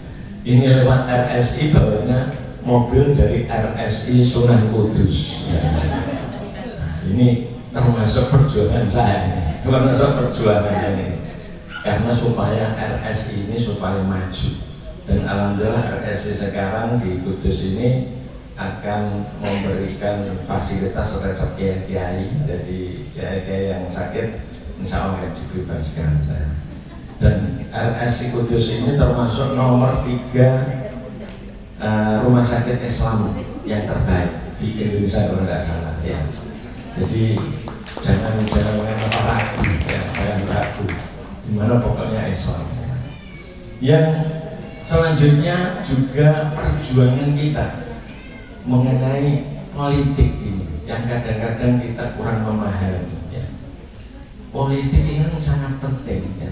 Ini lewat RSI bawanya mobil dari RSI Sunan Kudus ya. Nah, ini termasuk perjuangan saya, termasuk perjuangan ini karena supaya RSI ini supaya maju. Dan alhamdulillah RSI sekarang di Kudus ini akan memberikan fasilitas terhadap kiai-kiai. Jadi kiai-kiai yang sakit insya Allah dibebaskan. Dan RSI Kudus ini termasuk nomor 3 rumah sakit Islam yang terbaik di Indonesia kalau tidak salah ya. Jadi jangan ragu ya, jangan ragu dimana pokoknya Islam. Yang selanjutnya juga perjuangan kita mengenai politik ini yang kadang-kadang kita kurang memahami ya. Politik ini sangat penting ya.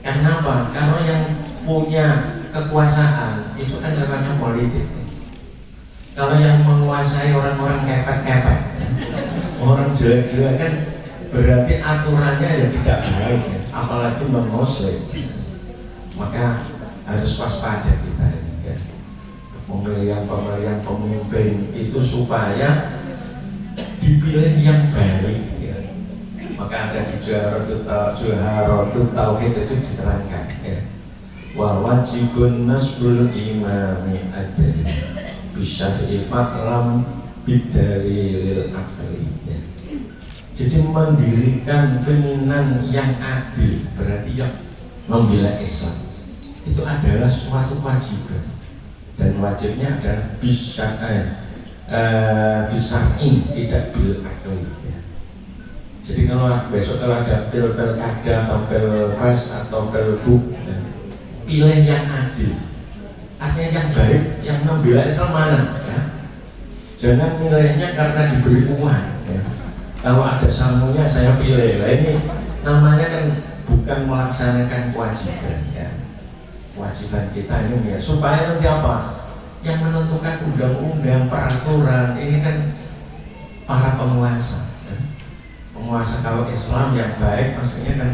Karena apa? Karena yang punya kekuasaan itu kan namanya politik. Kalau yang menguasai orang-orang kepet-kepet ya, orang jelek-jelek kan berarti aturannya ya tidak baik ya. Apalagi non-muslim. Maka harus waspada kita ini ya. Pemilihan pemimpin itu supaya dipilih yang baik ya. Maka ada di Juharatut Tauhid itu diterangkan ya. Wa wajibun nasbul imami adli bisyar'i fatlam bidalilil akli ya. Jadi mendirikan pimpinan yang adil berarti yang membela Islam itu adalah suatu kewajiban, dan wajibnya adalah bisyar'i tidak bil akli ya. Jadi kalau besok ada pilkada atau pilpres atau pilgub ya, pilih yang adil, artinya yang baik, yang membela Islam mana ya. Jangan milihnya karena diberi uang ya. Kalau ada sangunya saya pilih. Lah ini namanya kan bukan melaksanakan kewajiban ya. Kewajiban kita ini ya supaya nanti apa? Yang menentukan undang-undang, peraturan ini kan para penguasa ya. Penguasa kalau Islam yang baik maksudnya kan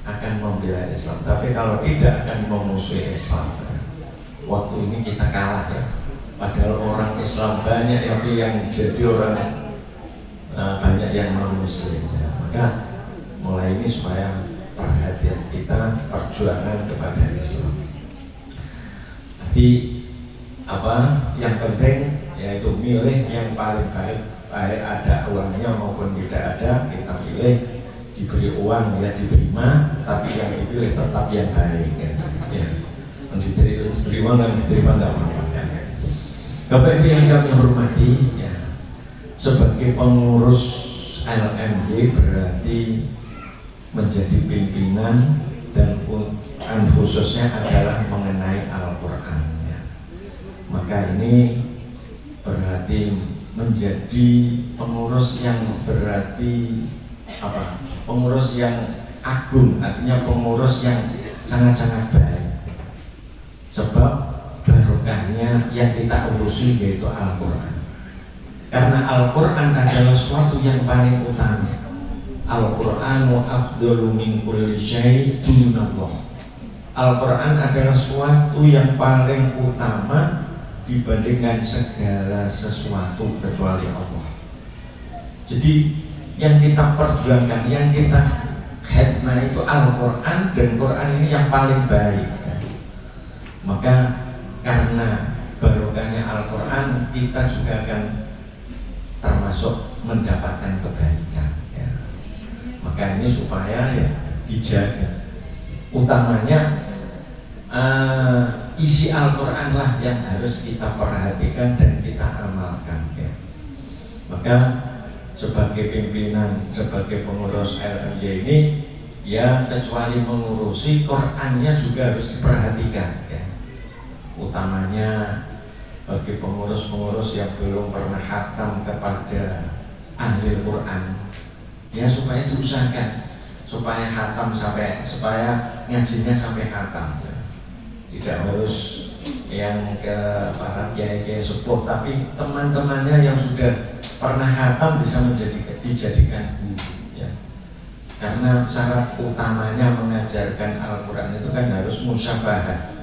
akan membela Islam, tapi kalau tidak akan memusuhi Islam ya. Waktu ini kita kalah ya. Padahal orang Islam banyak yang jadi orang banyak yang non-muslim ya. Maka mulai ini supaya perhatian kita perjuangan kepada Islam. Jadi apa yang penting yaitu milih yang paling baik, baik ada uangnya maupun tidak ada, kita pilih. Diberi uang ya diterima, tapi yang dipilih tetap yang baik ya. Ya. Diberi uang dan diterima tidak apa-apa ya. Bapak Ibu yang kami hormati ya, sebagai pengurus LMY berarti menjadi pimpinan dan khususnya adalah mengenai Al-Quran ya. Maka ini berarti menjadi pengurus yang berarti apa? Pengurus yang agung, artinya pengurus yang sangat-sangat baik. Sebab barokahnya yang kita urusi yaitu Al-Quran. Karena Al-Quran adalah suatu yang paling utama. Al-Qur'anu afdalu min kulli syai' dunallah. Al-Quran adalah suatu yang paling utama dibandingkan segala sesuatu kecuali Allah. Jadi yang kita perjuangkan, yang kita khidmah itu Al-Quran, dan Quran ini yang paling baik. Maka karena barokahnya Al-Quran, kita juga akan termasuk mendapatkan kebaikan ya. Maka ini supaya ya dijaga. Utamanya isi Al-Quran lah yang harus kita perhatikan dan kita amalkan ya. Maka sebagai pimpinan, sebagai pengurus LMY ini ya kecuali mengurusi Qurannya juga harus diperhatikan ya. Utamanya bagi pengurus-pengurus yang belum pernah khatam kepada ahli Quran ya, supaya diusahakan supaya khatam supaya ngajinya sampai khatam ya. Tidak harus yang ke para kiai-kiai sepuh, tapi teman-temannya yang sudah pernah khatam bisa dijadikan guru ya. Karena syarat utamanya mengajarkan Al-Quran itu kan harus musyafahah,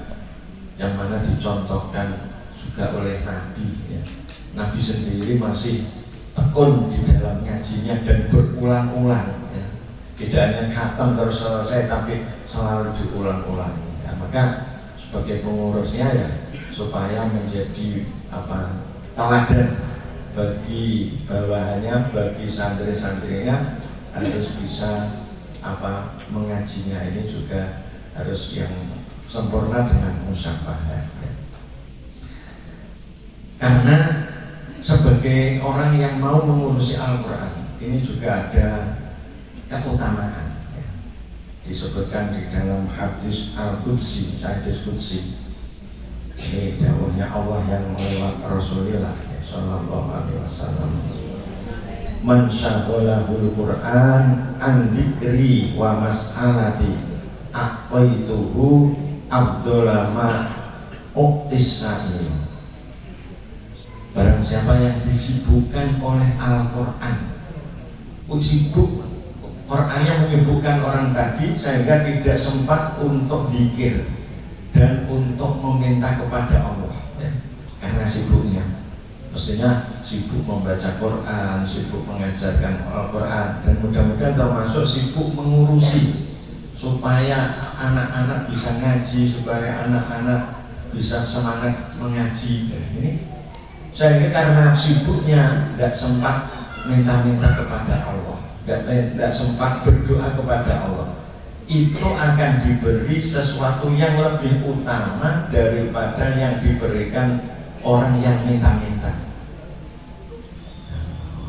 yang mana dicontohkan juga oleh Nabi ya. Nabi sendiri masih tekun di dalam ngajinya dan berulang-ulang ya. Tidak hanya khatam terus selesai, tapi selalu diulang-ulang ya. Maka sebagai pengurusnya ya supaya menjadi apa teladan bagi bawahannya, bagi santri-santrinya harus bisa mengajinya ini juga harus yang sempurna dengan musyafahah. Karena sebagai orang yang mau mengurusi Al-Quran ini juga ada keutamaan. Disebutkan di dalam hadis Al-Qudsi, hadis Qudsi. Ini dawuhnya Allah yang lewat Rasulullah Sallallahu Alaihi Wasallam. Man syaghalahul Qur'an an dzikri wa mas'alati aqaituhu abdulama uqtisai. Barang siapa yang disibukkan oleh Al-Quran, sibuk Qurannya menyibukkan orang tadi sehingga tidak sempat untuk zikir dan untuk meminta kepada Allah, ya, karena sibuknya. Mestinya sibuk membaca Quran, sibuk mengajarkan Al-Quran, dan mudah-mudahan termasuk sibuk mengurusi supaya anak-anak bisa ngaji, supaya anak-anak bisa semangat mengaji. Dan ini saya karena sibuknya tidak sempat minta-minta kepada Allah, tidak sempat berdoa kepada Allah. Itu akan diberi sesuatu yang lebih utama daripada yang diberikan orang yang minta-minta.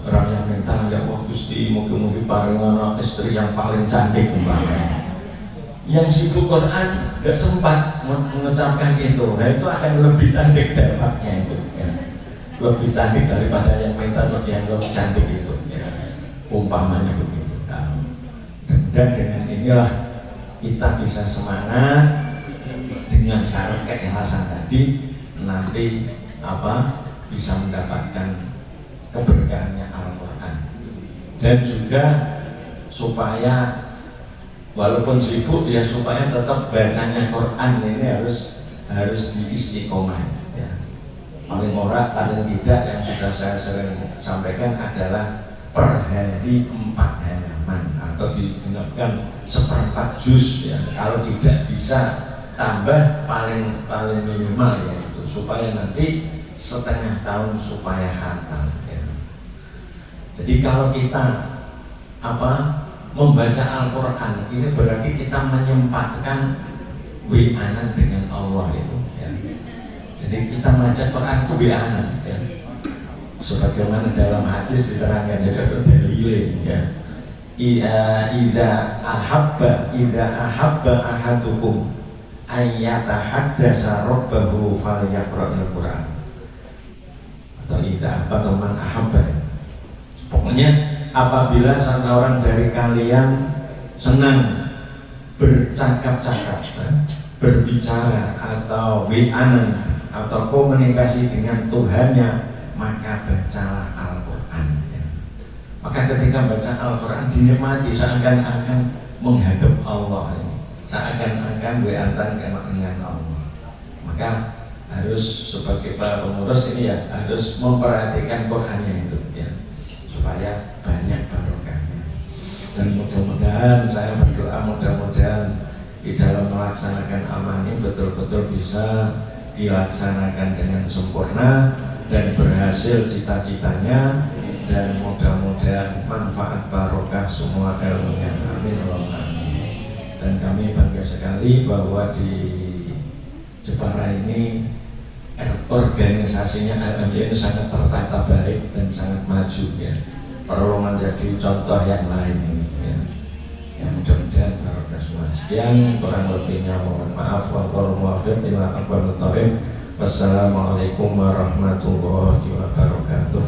Orang yang minta, ya Allah Gusti, mungkin paling istri yang paling cantik umpamanya. Yang sibuk Quran tidak sempat mengucapkan itu. Nah itu akan lebih cantik dapatnya itu, ya. Lebih cantik daripada yang minta yang lebih cantik itu, ya. Umpamanya begitu. Dan dengan inilah kita bisa semangat dengan syarat keikhlasan tadi, nanti bisa mendapatkan keberkahannya Al-Quran. Dan juga supaya walaupun sibuk ya supaya tetap bacanya Quran ini harus diistiqomah, ya. Paling tidak yang sudah saya sering sampaikan adalah per hari 4 halaman atau digenapkan 1/4 juz, ya. Kalau tidak bisa tambah paling minimal, yaitu supaya nanti setengah tahun supaya hatam, ya. Jadi kalau kita membaca Al-Quran ini berarti kita menyempatkan wi'anan dengan Allah itu, ya. Jadi kita baca Quran itu wi'anan, ya. Sebagaimana dalam hadis diterangkan ada dalilin, ya. Idza ahabba ahadukum ayyatahaddasa rabbahu falyaqra'il Quran. Atau idza atau man ahabba. Pokoknya apabila seorang dari kalian senang bercakap-cakap, berbicara atau wi'anan atau komunikasi dengan Tuhannya, maka bacalah Al-Quran, ya. Maka ketika baca Al-Quran dinikmati seakan-akan menghadap Allah, ya. Seakan-akan wi'atan dengan Allah. Maka harus sebagai para pengurus ini ya harus memperhatikan Qurannya itu, ya, supaya banyak barokahnya. Dan mudah-mudahan saya berdoa mudah-mudahan di dalam melaksanakan amal ini betul-betul bisa dilaksanakan dengan sempurna dan berhasil cita-citanya, dan mudah-mudahan manfaat barokah semua ilmunya. Amin Allahumma amin. Dan kami bangga sekali bahwa di Jepara ini organisasinya alhamdulillah ini sangat tertata baik dan sangat maju, ya. Perlu menjadi contoh yang lain ini, ya. Yang mudah-mudahan barokah semua. Sekian, kurang lebihnya mohon maaf. Wallahul muwaffiq ila aqwamit thoriq. Wassalamualaikum warahmatullahi wabarakatuh.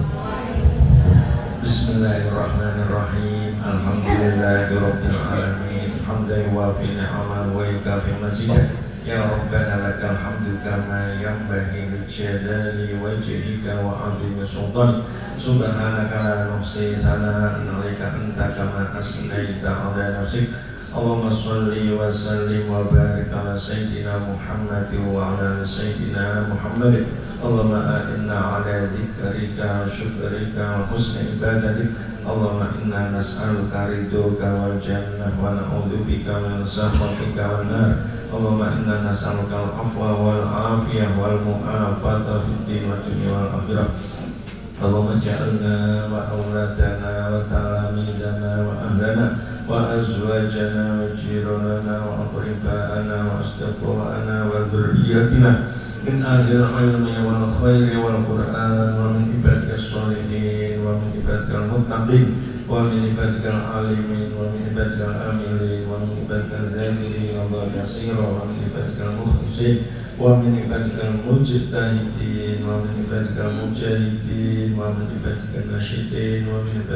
Bismillahirrahmanirrahim. Alhamdulillahirabbil alamin. Hamdan yuwafi ni'amahu wa yukafi mazidah. Ya Rabbana lakal hamdu kama yanbaghi li jalali wajhika wa 'azimi sultanik. Subhanaka la nuhsi sana'an 'alaika anta kama asnaita 'ala nafsik. Allahumma shalli wa sallim wa barik ala sayyidina Muhammad wa ala sayyidina Muhammad. Allahumma a'inna 'ala dzikrika wa syukrika wa husni ibadatik. Allahumma inna nas'aluka ridhoka wal jannah wa na'udzubika min sakhatika wan nar. Allahumma inna nas'aluka al-afwa wal afiyah wal mu'afata fid din wa dunya wal akhirah. Allahumma ja'alna wa awladana wa talamidana wa ahlana wa azwajana wa jiranana wa aqribana wa asdiqana wa dhurriyyatina min ahlil ilmi wal khairi wal qur'an wa min ibadika sholihin wa min ibadika al-muttaqin wa min ibadika al-alimin wa min ibadika al-amilin wa min ibadika al-zakirin wa kasira wa min ibadika al-mukhlisin wa min ibadika al-mujtahidin wa min ibadika al-mujahidin wa min ibadika al-nasyidin wa min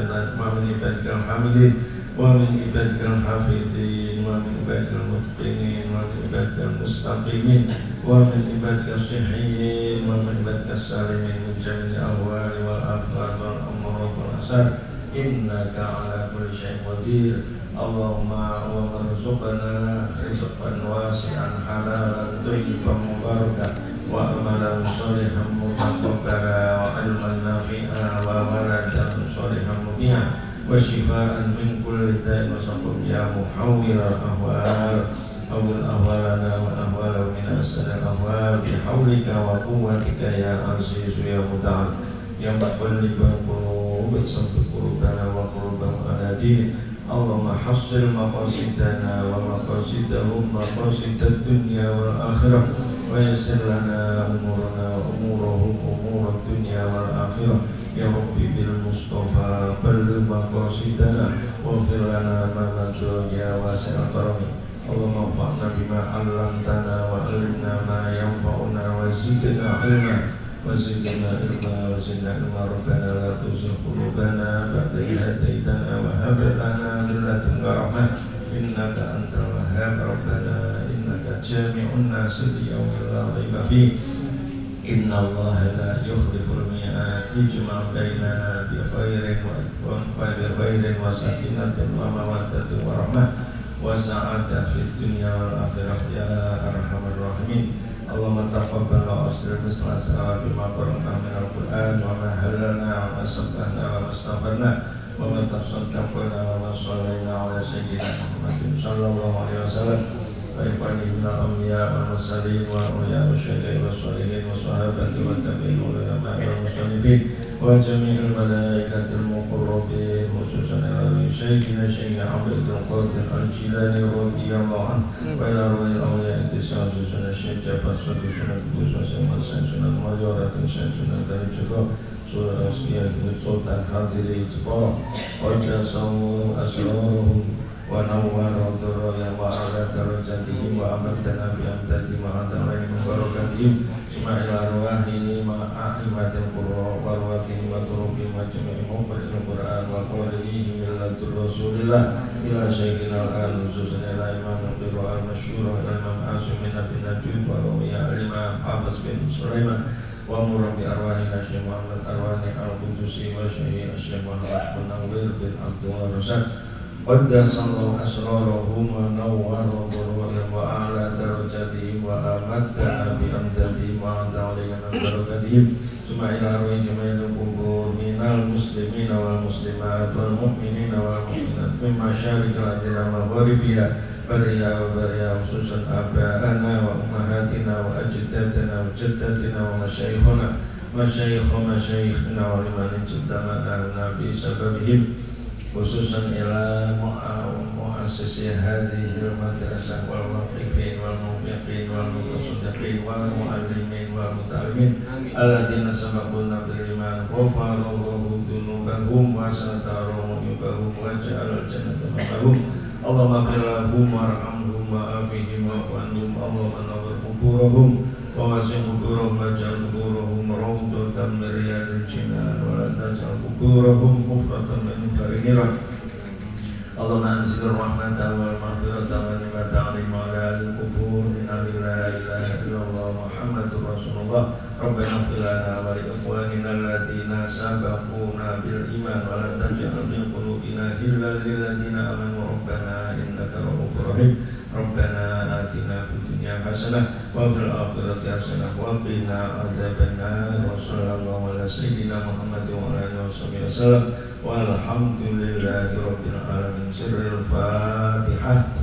ibadika al-hamidin wa min ibadika al-hafidhin wa min ibadika al-mutqinin wa min ibadika al-mustaqimin wa min ibadika as-sihhiyin wa min ibadika as-salimin min jami'il ahwali wal afat wal amrad wal asar innaka ala kulli syai'in qadir. Allahumma wa warzuqna rizqan wasi'an halalan thayyiban mubarakan wa amalan sholihan mutaqabbala wa ilman nafi'an wa waladan sholihan muti'an wa shifaan min kulli da'in wa saqam ya muhawwilal ahwal awil ahwalana wa ahwala min asal ahwal bihawlika wa quwwatika ya aziz ya muta'al ya muqallibal qulub sabbit qulubana wa qulubahum ala dinik. Allahumma hassil maqasidana wa maqasidahum maqasidad dunya wal akhirah wa yassir lana umurana wa umurahum umurad dunya wal akhirah ya Rabbi bil Mustafa balligh maqasidana wa fir lana ma madhu ya wasi'al karami. Allahumma anfa'na bima 'allamtana wa 'allimna ma yanfa'una wa zidna 'ilma wa zidna ilma wa zidna ilma. Rabbana la tuzigh qulubana ba'da idh hadaytana wa hab lana min ladunka rahmah innaka antal wahhab. Rabbana innaka jami'un nas li yawmin la rayba fihi inna Allaha la yukhliful mi'ad. Ijma' bainana bi khairin wa sakinatin wa mawaddatin wa rahmah wa sa'adah fid dunya wal akhirah ya arhamar rahimin. Allahumma taqabbal wa aslir misla sa'a bima qara'na min al-Qur'an wa ma halalna wa ma sabbahna wa ma astaghfarna wa ma tasaddaqna wa ma sallayna ala sayyidina Muhammadin sallallahu alaihi wasallam wa ikhwani min al-anbiya wal mursalin wa awliya wasyuhada wa sholihin wa sahabati wa tabi'in wa ulama wal musannifin wa jami'il malaikatil muqarrabin khususan ila sayyidina Syekh Abdul Qadir Al-Jilani radhiyallahu anhu wa ila ruhil awliya intisar sunan Syekh Jafar sunan Kudus wa sunan Majoratin sunan Karim juga sunan Asqiya Sultan Hadiri Jepara wa jasamu asraruhum wa nawwara durraya wa ala darajatihim wa amadana bi amdadi ma'adalaini mubarakatihim Ismail arwahi ma'imatil qurra wa arwahihim wa turuqihim wa jami'i muqra'il Qur'an wa qawlihim millatur Rasulillah ila syaikina al-an khususan ila imam al-qir wa al-masyur wa imam asim min Nabi Najib wa rawiya al-imam Hafiz bin Sulaiman wa murabi arwahina Syekh Muhammad Arwani al-Qudusi wa Syekh Syekh Muhammad Munawwir bin Abdul Razzaq qaddasallahu asrarahum wa nawwara durrahum wa a'la darajatihim wa amadana bi amdadihim wa ta'alina min barakatihim summa ila arwahi jami'il qubur minal muslimina wal muslimat wal mu'minina wal mu'minat min masyarikil ardi wa magharibiha barriha wa barriha khususan aba'ana wa ummahatina wa ajdadana wa jaddatina wa masyayikhina wa liman ijtama'na nabi sababihim khususan ila mu'assisi hadhil madrasah wal waqifin wal mufiqin wal mutasaddiqin wal muallimin wal muta'allimin alladziina sabaquna bil iman wa faruhum dunubahum wa satarum yubahum wa ja'al jannata ma'ahum. Allahumma ighfir lahum warhamhum wa afihim wa anhum. Allahumma nawwir quburahum wa wasi' quburahum wa ja'al quburahum rawdatan min riyadil jinan wa la taj'al quburahum hufratan min fariqirat. Allahumma anzil rahmatan wal maghfirata wa ni'mata 'ala al-qubur inna la ilaha illallah Muhammadur Rasulullah. Rabbana ighfir lana wa li ikhwanina alladziina sabaquna bil iman wa la taj'al fi qulubina ghillan lil ladziina amanu rabbana innaka ra'ufur rahim. Rabbana atina fid dunya hasanah wa fil akhirati hasanah wa qina adzabannar. Wa sallallahu ala sayyidina Muhammadin wa ala alihi wasallam. walhamdulillahi rabbil alamin. Sirrul Fatihah.